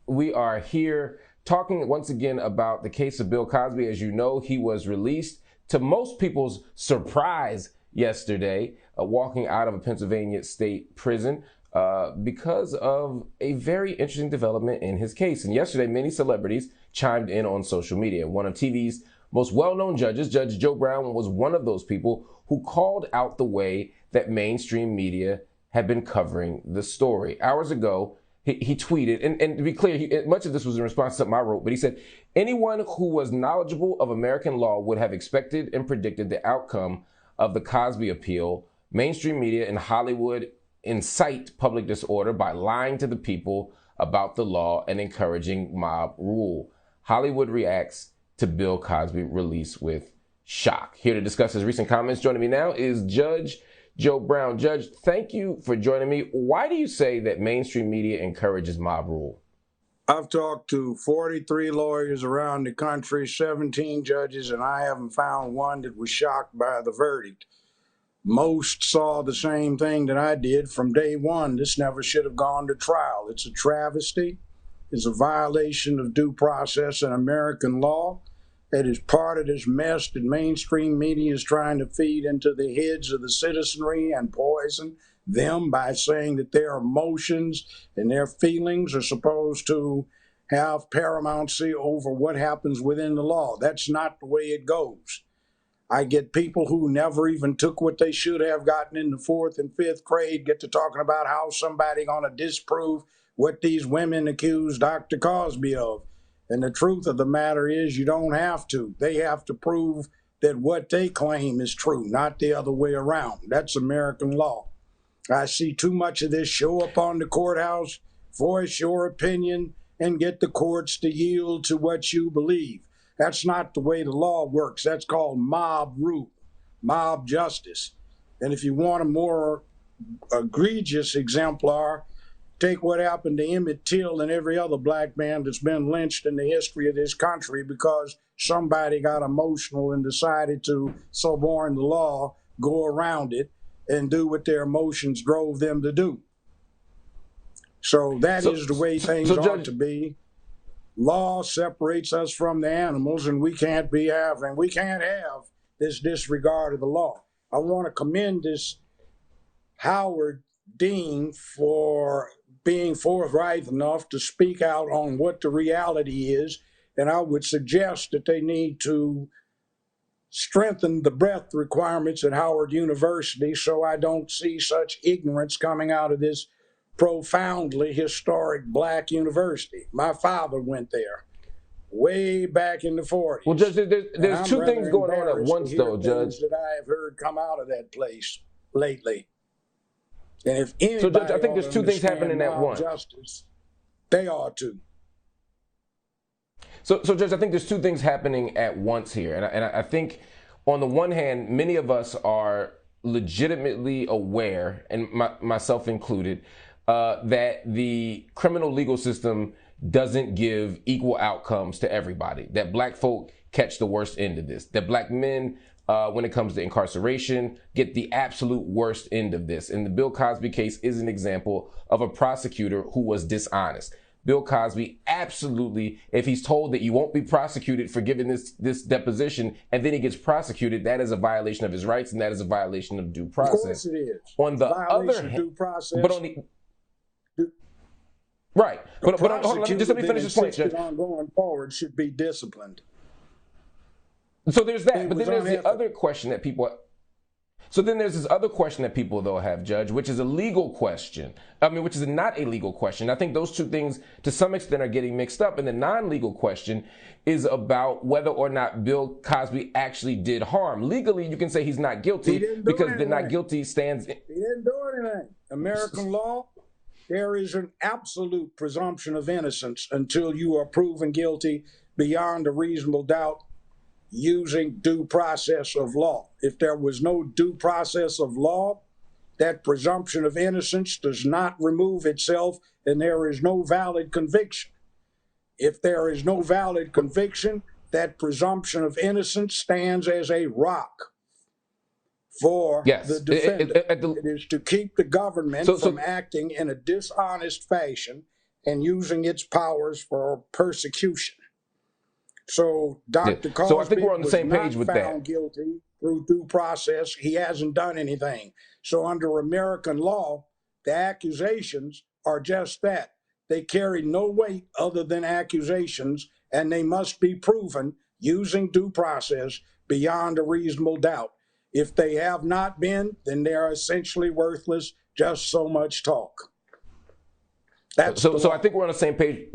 We are here talking once again about the case of Bill Cosby. As you know, he was released to most people's surprise yesterday, walking out of a Pennsylvania state prison because of a very interesting development in his case. And yesterday, many celebrities chimed in on social media. One of TV's most well-known judges, Judge Joe Brown, was one of those people who called out the way that mainstream media had been covering the story. Hours ago, he tweeted, and to be clear, much of this was in response to something I wrote, but he said, anyone who was knowledgeable of American law would have expected and predicted the outcome of the Cosby appeal. Mainstream media in Hollywood incite public disorder by lying to the people about the law and encouraging mob rule. Hollywood reacts to Bill Cosby release with shock. Here to discuss his recent comments, joining me now is Judge Joe Brown. Judge, thank you for joining me. Why do you say that mainstream media encourages mob rule? I've talked to 43 lawyers around the country, 17 judges, and I haven't found one that was shocked by the verdict. Most saw the same thing that I did from day one. This never should have gone to trial. It's a travesty. It's a violation of due process and American law. It is part of this mess that mainstream media is trying to feed into the heads of the citizenry and poison them by saying that their emotions and their feelings are supposed to have paramountcy over what happens within the law. That's not the way it goes. I get people who never even took what they should have gotten in the 4th and 5th grade get to talking about how somebody going to disprove what these women accuse Dr. Cosby of. And the truth of the matter is you don't have to. They have to prove that what they claim is true, not the other way around. That's American law. I see too much of this show up on the courthouse, voice your opinion, and get the courts to yield to what you believe. That's not the way the law works. That's called mob rule, mob justice. And if you want a more egregious exemplar, take what happened to Emmett Till and every other black man that's been lynched in the history of this country because somebody got emotional and decided to suborn the law, go around it, and do what their emotions drove them to do. So that is the way things ought to be. Law separates us from the animals, and we can't have this disregard of the law. I want to commend this Howard Dean for being forthright enough to speak out on what the reality is, and I would suggest that they need to strengthen the breadth requirements at Howard University so I don't see such ignorance coming out of this profoundly historic black university. My father went there way back in the 40s. Well, Judge, there's two things going on at once, though, Judge. That I have heard come out of that place lately. And if anybody so, Judge, I think there's two things happening at once. Justice, they ought to. So, Judge, I think there's two things happening at once here. And I think, on the one hand, many of us are legitimately aware, and myself included, that the criminal legal system doesn't give equal outcomes to everybody, that black folk catch the worst end of this, that black men, when it comes to incarceration, get the absolute worst end of this. And the Bill Cosby case is an example of a prosecutor who was dishonest. Bill Cosby, absolutely, if he's told that you won't be prosecuted for giving this deposition, and then he gets prosecuted, that is a violation of his rights, and that is a violation of due process. Of course it is. On the other hand, due process. But on the right, but hold on, just let me finish this point, Judge. Going forward, should be disciplined. So there's that, but then there's the other question that people. So then there's this other question that people, though, have, Judge, which is a legal question. Which is not a legal question. I think those two things, to some extent, are getting mixed up. And the non-legal question is about whether or not Bill Cosby actually did harm. Legally, you can say he's not guilty because the not guilty stands. He didn't do anything. American law, there is an absolute presumption of innocence until you are proven guilty beyond a reasonable doubt, using due process of law. If there was no due process of law, that presumption of innocence does not remove itself, and there is no valid conviction. If there is no valid conviction, that presumption of innocence stands as a rock for Yes. the defendant. It is to keep the government from acting in a dishonest fashion and using its powers for persecution. So Dr. So I think Cosby we're on the was same not page with found that. guilty through due process. He hasn't done anything. So under American law, the accusations are just that. They carry no weight other than accusations, and they must be proven using due process beyond a reasonable doubt. If they have not been, then they are essentially worthless, just so much talk. That's so I think we're on the same page.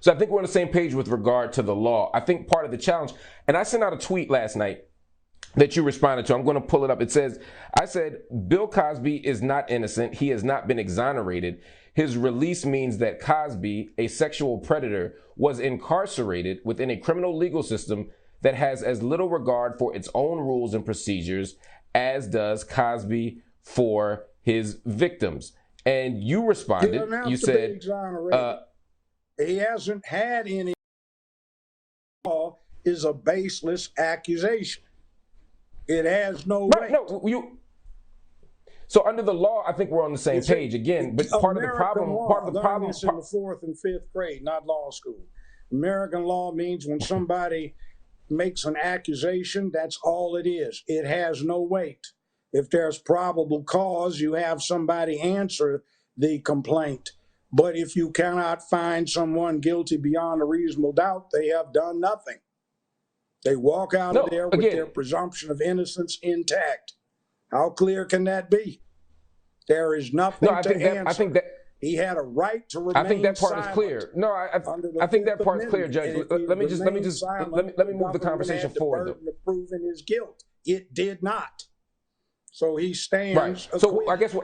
So I think we're on the same page with regard to the law. I think part of the challenge, and I sent out a tweet last night that you responded to. I'm going to pull it up. It says, I said, Bill Cosby is not innocent. He has not been exonerated. His release means that Cosby, a sexual predator, was incarcerated within a criminal legal system that has as little regard for its own rules and procedures as does Cosby for his victims. And you responded, you said, he hasn't had any. Law is a baseless accusation. It has no weight. No, so under the law, I think we're on the same page again. But part of the problem is in the 4th and 5th grade, not law school. American law means when somebody makes an accusation, that's all it is. It has no weight. If there's probable cause, you have somebody answer the complaint. But if you cannot find someone guilty beyond a reasonable doubt, they have done nothing. They walk out of there with their presumption of innocence intact. How clear can that be? There is nothing to answer. I think that he had a right to remain silent. I think that part is clear. No, I think that part's clear, Judge. Let me move the conversation forward. The burden of proving his guilt. It did not. So he stands. Right. So I guess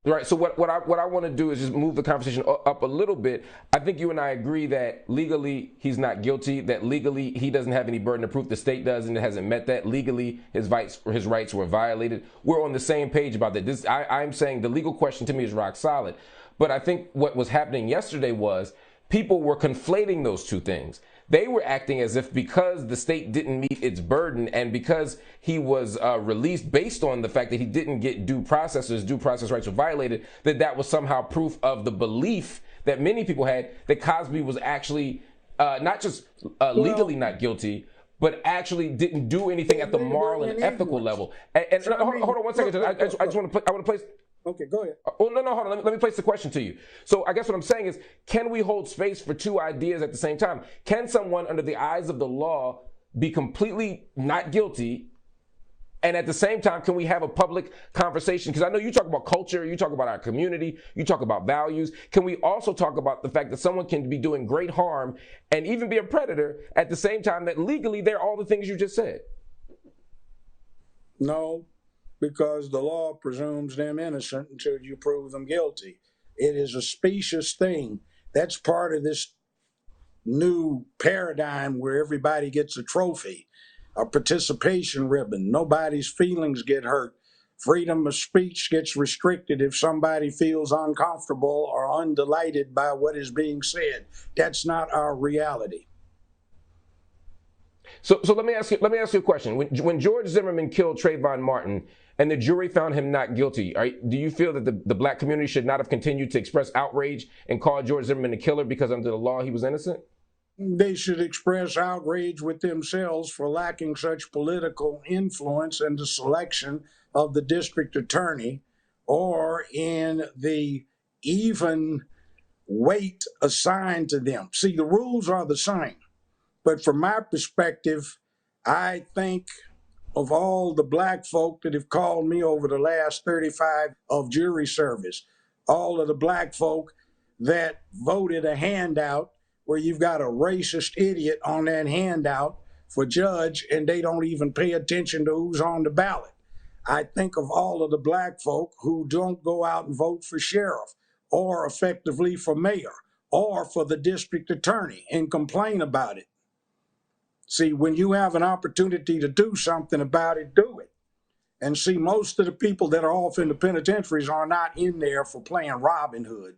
Right. So what I want to do is just move the conversation up a little bit. I think you and I agree that legally he's not guilty, that legally he doesn't have any burden of proof. The state does, and it hasn't met that. Legally, his rights were violated. We're on the same page about that. I'm saying the legal question to me is rock solid. But I think what was happening yesterday was people were conflating those two things. They were acting as if because the state didn't meet its burden and because he was released based on the fact that he didn't get due process, or his due process rights were violated, that was somehow proof of the belief that many people had that Cosby was actually not just legally not guilty, but actually didn't do anything at the moral and ethical level. And hold on 1 second. I just want to place. Okay, go ahead. Oh, no, hold on. Let me place the question to you. So I guess what I'm saying is, can we hold space for two ideas at the same time? Can someone under the eyes of the law be completely not guilty, and at the same time, can we have a public conversation? Because I know you talk about culture, you talk about our community, you talk about values. Can we also talk about the fact that someone can be doing great harm and even be a predator at the same time that legally they're all the things you just said? No. Because the law presumes them innocent until you prove them guilty. It is a specious thing. That's part of this new paradigm where everybody gets a trophy, a participation ribbon. Nobody's feelings get hurt. Freedom of speech gets restricted if somebody feels uncomfortable or undelighted by what is being said. That's not our reality. So let me ask you a question. When George Zimmerman killed Trayvon Martin and the jury found him not guilty, do you feel that the black community should not have continued to express outrage and call George Zimmerman a killer because under the law he was innocent? They should express outrage with themselves for lacking such political influence in the selection of the district attorney or in the even weight assigned to them. See, the rules are the same. But from my perspective, I think of all the black folk that have called me over the last 35 of jury service, all of the black folk that voted a handout where you've got a racist idiot on that handout for judge and they don't even pay attention to who's on the ballot. I think of all of the black folk who don't go out and vote for sheriff or effectively for mayor or for the district attorney and complain about it. See, when you have an opportunity to do something about it, do it. And see, most of the people that are off in the penitentiaries are not in there for playing Robin Hood.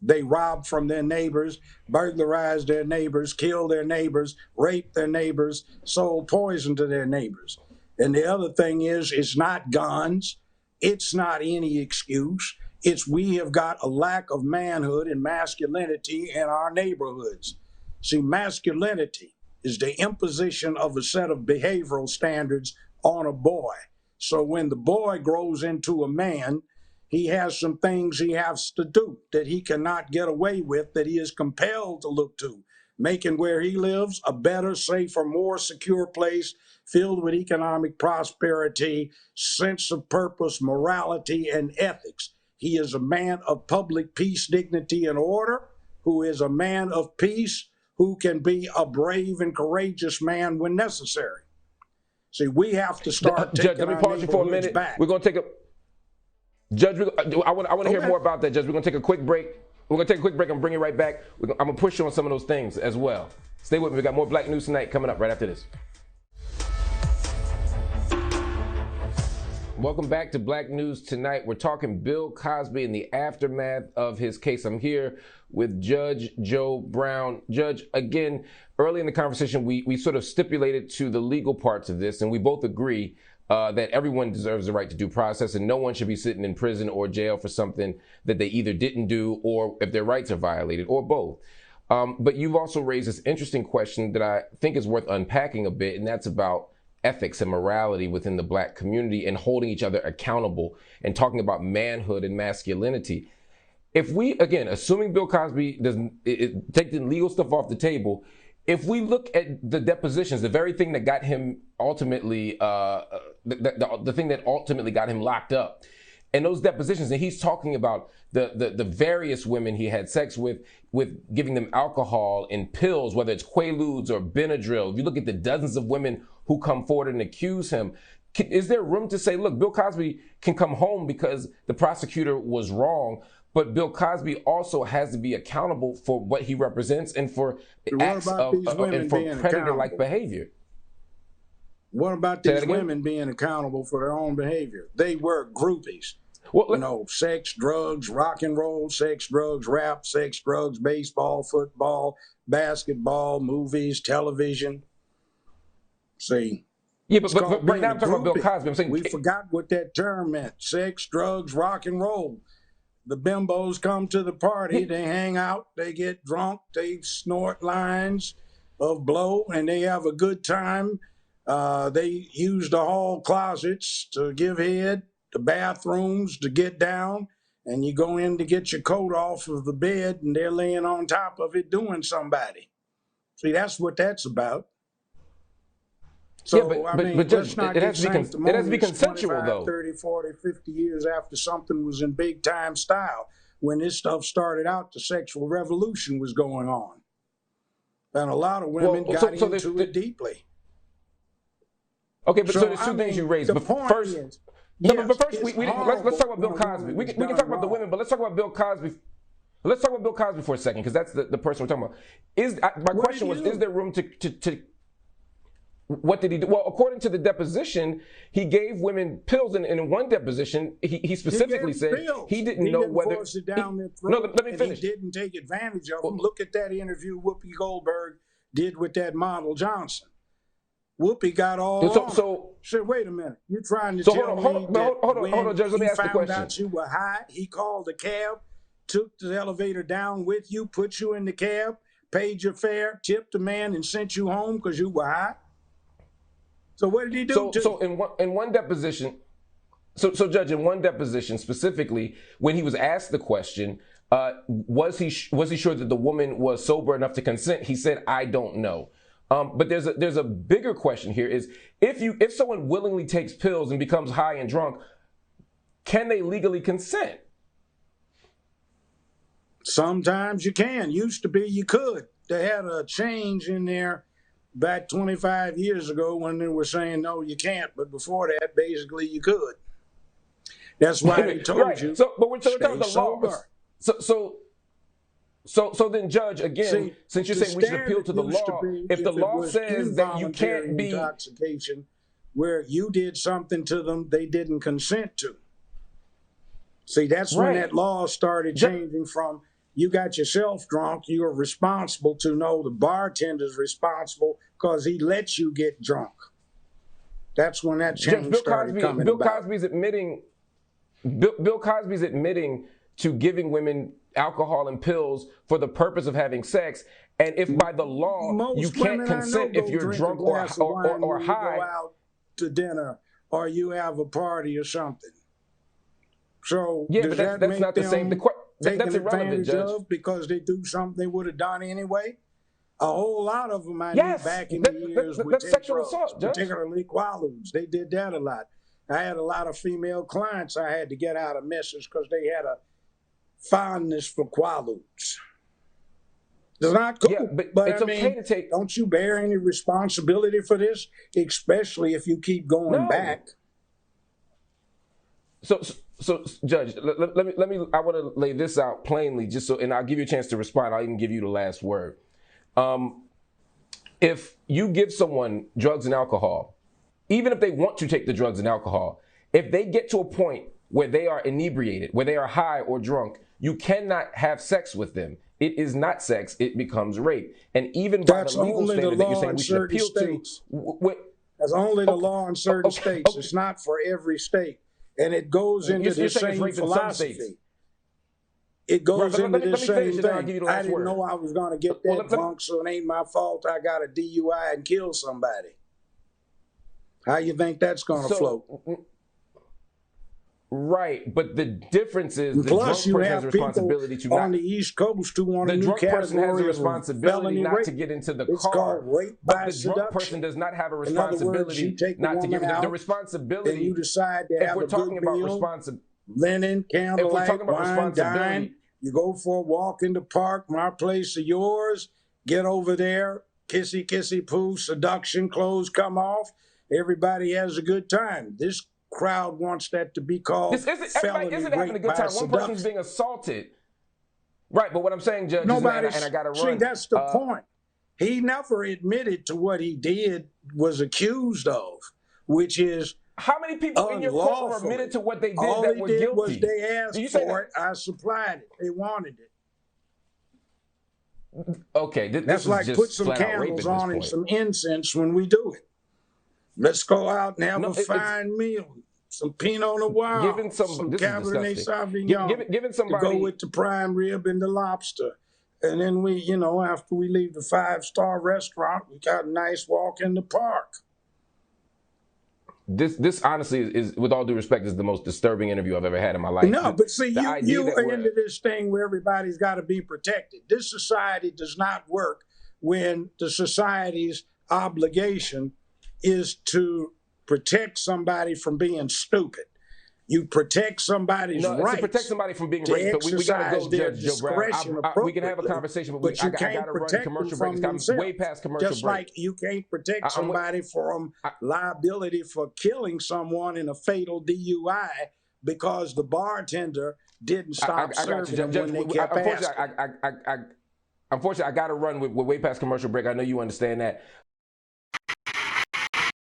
They rob from their neighbors, burglarize their neighbors, kill their neighbors, rape their neighbors, sold poison to their neighbors. And the other thing is, it's not guns. It's not any excuse. It's we have got a lack of manhood and masculinity in our neighborhoods. See, masculinity is the imposition of a set of behavioral standards on a boy. So when the boy grows into a man, he has some things he has to do that he cannot get away with, that he is compelled to look to, making where he lives a better, safer, more secure place filled with economic prosperity, sense of purpose, morality, and ethics. He is a man of public peace, dignity, and order, who is a man of peace, who can be a brave and courageous man when necessary. See, we have to start taking Judge, let me our pause you for a minute. back. We're going to take a Judge. I want to hear more about that, Judge. We're going to take a quick break. We're going to take a quick break and bring you right back. I'm going to push you on some of those things as well. Stay with me. We got more Black News Tonight coming up right after this. Welcome back to Black News Tonight. We're talking Bill Cosby and the aftermath of his case. I'm here with Judge Joe Brown. Judge, again, early in the conversation, we sort of stipulated to the legal parts of this, and we both agree that everyone deserves the right to due process, and no one should be sitting in prison or jail for something that they either didn't do or if their rights are violated, or both. But you've also raised this interesting question that I think is worth unpacking a bit, and that's about ethics and morality within the Black community and holding each other accountable and talking about manhood and masculinity. If we, again, assuming Bill Cosby doesn't take the legal stuff off the table, if we look at the depositions, the very thing that got him ultimately, the thing that ultimately got him locked up, and those depositions, and he's talking about the various women he had sex with giving them alcohol and pills, whether it's Quaaludes or Benadryl. If you look at the dozens of women who come forward and accuse him, is there room to say, look, Bill Cosby can come home because the prosecutor was wrong, but Bill Cosby also has to be accountable for what he represents and for acts of and for predator-like behavior? What about these women being accountable for their own behavior? They were groupies. Well, sex, drugs, rock and roll, sex, drugs, rap, sex, drugs, baseball, football, basketball, movies, television. See. Yeah, but right now I'm talking about Bill Cosby. I'm saying we forgot what that term meant. Sex, drugs, rock and roll. The bimbos come to the party, they hang out, they get drunk, they snort lines of blow, and they have a good time. They use the hall closets to give head, the bathrooms to get down, and you go in to get your coat off of the bed, and they're laying on top of it doing somebody. See, that's what that's about. So, yeah, but Judge, it has to be consensual, though. 30, 40, 50 years after something was in big time style. When this stuff started out, the sexual revolution was going on. And a lot of women got into it deeply. Okay, but so there's two things you raised. But first, let's talk about Bill Cosby. We can talk about the women, but let's talk about Bill Cosby. Let's talk about Bill Cosby for a second, because that's the person we're talking about. My question was, is there room to what did he do? Well, according to the deposition, he gave women pills, and in one deposition, he specifically said he didn't know whether. Force it down their throat, no, let me finish. He didn't take advantage of them. Look at that interview Whoopi Goldberg did with that model Johnson. Whoopi got all so wait a minute. You're trying to tell me that hold on, Judge. Let me ask the question. He found out you were high. He called a cab, took the elevator down with you, put you in the cab, paid your fare, tipped the man, and sent you home because you were high. So what did he do? So in one deposition, so Judge, in one deposition specifically, when he was asked the question, was he sure that the woman was sober enough to consent? He said, "I don't know." But there's a bigger question here: is if someone willingly takes pills and becomes high and drunk, can they legally consent? Sometimes you can. Used to be you could. They had a change in there back 25 years ago when they were saying, no, you can't. But before that, basically, you could. That's why they told you. But we're talking about the law. So then, Judge, again, since you're saying we should appeal to the law, if the law says that you can't be intoxication, where you did something to them they didn't consent to. See, that's when that law started changing from you got yourself drunk, you're responsible to know the bartender's responsible because he lets you get drunk. That's when that change Bill started Cosby, coming Bill about. Cosby's admitting, Bill Cosby's admitting to giving women alcohol and pills for the purpose of having sex. And if by the law Most you can't women consent I know if go you're drink drunk a glass of wine or when you high, go out to dinner or you have a party or something. So yeah, does but that that's make not the same. them That's taken irrelevant, advantage Judge. of because they do something they would have done anyway? A whole lot of them I knew Yes, back in the years would that's take sexual drugs, assault, Judge. particularly Quaaludes. They did that a lot. I had a lot of female clients I had to get out of messes because they had a fondness for Quaaludes. It's not cool, Yeah, but it's I mean, okay to take. don't you bear any responsibility for this, especially if you keep going No. back? So, Judge, let me. I want to lay this out plainly, just so, and I'll give you a chance to respond. I'll even give you the last word. If you give someone drugs and alcohol, even if they want to take the drugs and alcohol, if they get to a point where they are inebriated, where they are high or drunk, you cannot have sex with them. It is not sex; it becomes rape. And even by That's the legal only the standard that you're law saying in we should certain appeal states. to, That's only the law in certain states. It's not for every state. And it goes into the same philosophy. It goes into the same thing. I didn't know I was going to get that drunk, so it ain't my fault I got a DUI and killed somebody. How you think that's going to float? Right, but the difference is the plus drunk person has a responsibility to not. On the East Coast who want a new category. The drunk person has a responsibility not rape. to get into the It's car. Called rape by but the seduction. drunk person does not have a responsibility. In other words, you take not to give out, the responsibility. And you decide to have if we're a talking good about meal, responsibility, linen, candlelight, if we're talking about wine, responsibility, dine. You go for a walk in the park, my place or yours. Get over there, kissy, kissy, poo, seduction, clothes come off. Everybody has a good time. This crowd wants that to be called everybody isn't having a good time. One person's being assaulted. Right, but what I'm saying, Judge, and I got to run. See, that's the point. He never admitted to what he did, was accused of, which is how many people in your court were admitted to what they did All that they were did guilty? Was they asked for it. I supplied it. They wanted it. Okay, that's like just put some candles on and some incense when we do it. Let's go out and have a fine meal. Some Pinot Noir, giving some Cabernet Sauvignon, giving somebody to go with the prime rib and the lobster. And then we, after we leave the 5-star restaurant, we got a nice walk in the park. This honestly is, with all due respect, is the most disturbing interview I've ever had in my life. No, but see, you are into this thing where everybody's got to be protected. This society does not work when the society's obligation is to protect somebody from being stupid. You protect somebody's rights. To protect somebody from being raped, but we got to go, Judge Joe Brown. We can have a conversation, but I got to run commercial break. I'm way past commercial break. Just like you can't protect somebody from liability for killing someone in a fatal DUI because the bartender didn't stop serving them when they kept asking. Unfortunately, I got to run with way past commercial break. I know you understand that.